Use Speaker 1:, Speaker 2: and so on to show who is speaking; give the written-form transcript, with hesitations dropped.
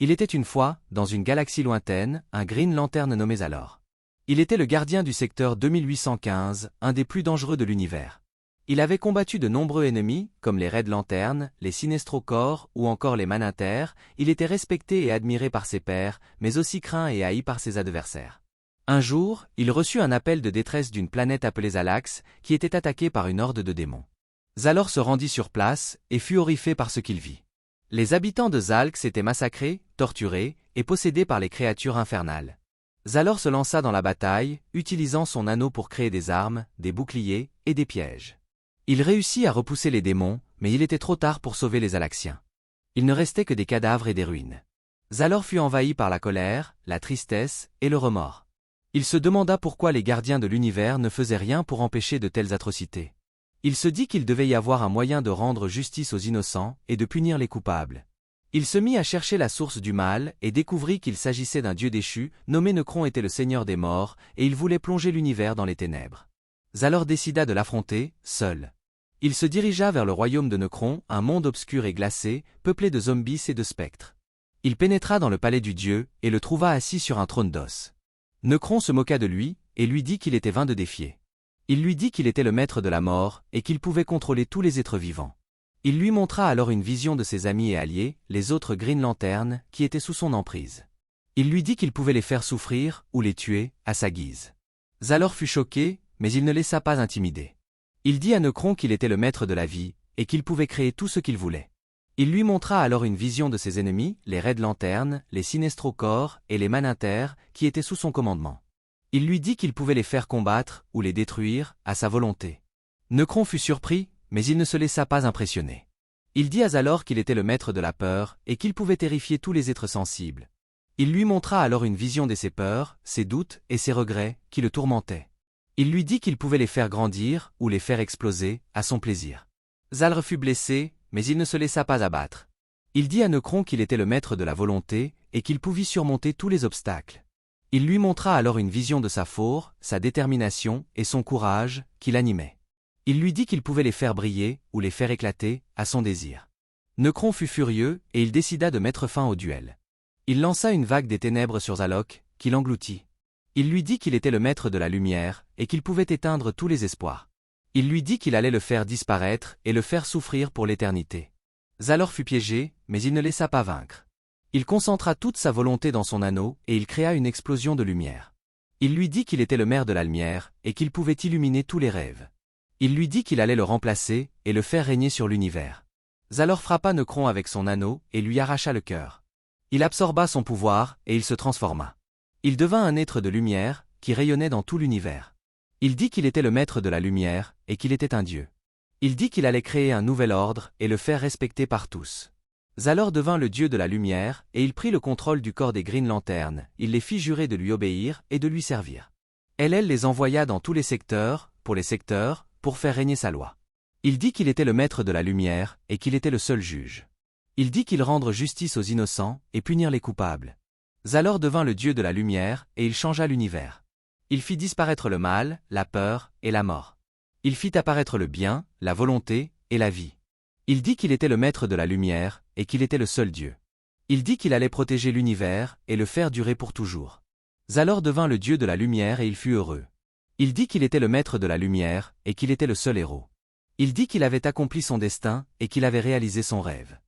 Speaker 1: Il était une fois, dans une galaxie lointaine, un Green Lantern nommé Zalor. Il était le gardien du secteur 2815, un des plus dangereux de l'univers. Il avait combattu de nombreux ennemis, comme les Red Lantern, les Sinestro Corps ou encore les Maninter. Il était respecté et admiré par ses pairs, mais aussi craint et haï par ses adversaires. Un jour, il reçut un appel de détresse d'une planète appelée Zalax, qui était attaquée par une horde de démons. Zalor se rendit sur place, et fut horrifié par ce qu'il vit. Les habitants de Zalx étaient massacrés, torturés, et possédés par les créatures infernales. Zalor se lança dans la bataille, utilisant son anneau pour créer des armes, des boucliers, et des pièges. Il réussit à repousser les démons, mais il était trop tard pour sauver les Zalaxiens. Il ne restait que des cadavres et des ruines. Zalor fut envahi par la colère, la tristesse, et le remords. Il se demanda pourquoi les gardiens de l'univers ne faisaient rien pour empêcher de telles atrocités. Il se dit qu'il devait y avoir un moyen de rendre justice aux innocents et de punir les coupables. Il se mit à chercher la source du mal et découvrit qu'il s'agissait d'un dieu déchu, nommé Necron était le seigneur des morts, et il voulait plonger l'univers dans les ténèbres. Zalor décida de l'affronter, seul. Il se dirigea vers le royaume de Necron, un monde obscur et glacé, peuplé de zombies et de spectres. Il pénétra dans le palais du dieu, et le trouva assis sur un trône d'os. Necron se moqua de lui, et lui dit qu'il était vain de défier. Il lui dit qu'il était le maître de la mort, et qu'il pouvait contrôler tous les êtres vivants. Il lui montra alors une vision de ses amis et alliés, les autres Green Lantern, qui étaient sous son emprise. Il lui dit qu'il pouvait les faire souffrir, ou les tuer, à sa guise. Zalor fut choqué, mais il ne laissa pas intimider. Il dit à Necron qu'il était le maître de la vie, et qu'il pouvait créer tout ce qu'il voulait. Il lui montra alors une vision de ses ennemis, les Red Lantern, les Sinestro Corps et les Maninter, qui étaient sous son commandement. Il lui dit qu'il pouvait les faire combattre, ou les détruire, à sa volonté. Necron fut surpris, mais il ne se laissa pas impressionner. Il dit à Zalor qu'il était le maître de la peur, et qu'il pouvait terrifier tous les êtres sensibles. Il lui montra alors une vision de ses peurs, ses doutes et ses regrets, qui le tourmentaient. Il lui dit qu'il pouvait les faire grandir, ou les faire exploser, à son plaisir. Zalor fut blessé, mais il ne se laissa pas abattre. Il dit à Necron qu'il était le maître de la volonté, et qu'il pouvait surmonter tous les obstacles. Il lui montra alors une vision de sa force, sa détermination et son courage, qui l'animaient. Il lui dit qu'il pouvait les faire briller, ou les faire éclater, à son désir. Necron fut furieux, et il décida de mettre fin au duel. Il lança une vague des ténèbres sur Zalor, qui l'engloutit. Il lui dit qu'il était le maître de la lumière, et qu'il pouvait éteindre tous les espoirs. Il lui dit qu'il allait le faire disparaître, et le faire souffrir pour l'éternité. Zalor fut piégé, mais il ne laissa pas vaincre. Il concentra toute sa volonté dans son anneau, et il créa une explosion de lumière. Il lui dit qu'il était le maire de la lumière, et qu'il pouvait illuminer tous les rêves. Il lui dit qu'il allait le remplacer, et le faire régner sur l'univers. Zalor frappa Necron avec son anneau, et lui arracha le cœur. Il absorba son pouvoir, et il se transforma. Il devint un être de lumière, qui rayonnait dans tout l'univers. Il dit qu'il était le maître de la lumière, et qu'il était un dieu. Il dit qu'il allait créer un nouvel ordre, et le faire respecter par tous. Zalor devint le dieu de la lumière, et il prit le contrôle du corps des Green Lantern, il les fit jurer de lui obéir et de lui servir. Elle les envoya dans tous les secteurs, pour faire régner sa loi. Il dit qu'il était le maître de la lumière, et qu'il était le seul juge. Il dit qu'il rendre justice aux innocents, et punir les coupables. Zalor devint le dieu de la lumière, et il changea l'univers. Il fit disparaître le mal, la peur, et la mort. Il fit apparaître le bien, la volonté, et la vie. Il dit qu'il était le maître de la lumière, et qu'il était le seul Dieu. Il dit qu'il allait protéger l'univers, et le faire durer pour toujours. Zalor devint le dieu de la lumière et il fut heureux. Il dit qu'il était le maître de la lumière, et qu'il était le seul héros. Il dit qu'il avait accompli son destin, et qu'il avait réalisé son rêve.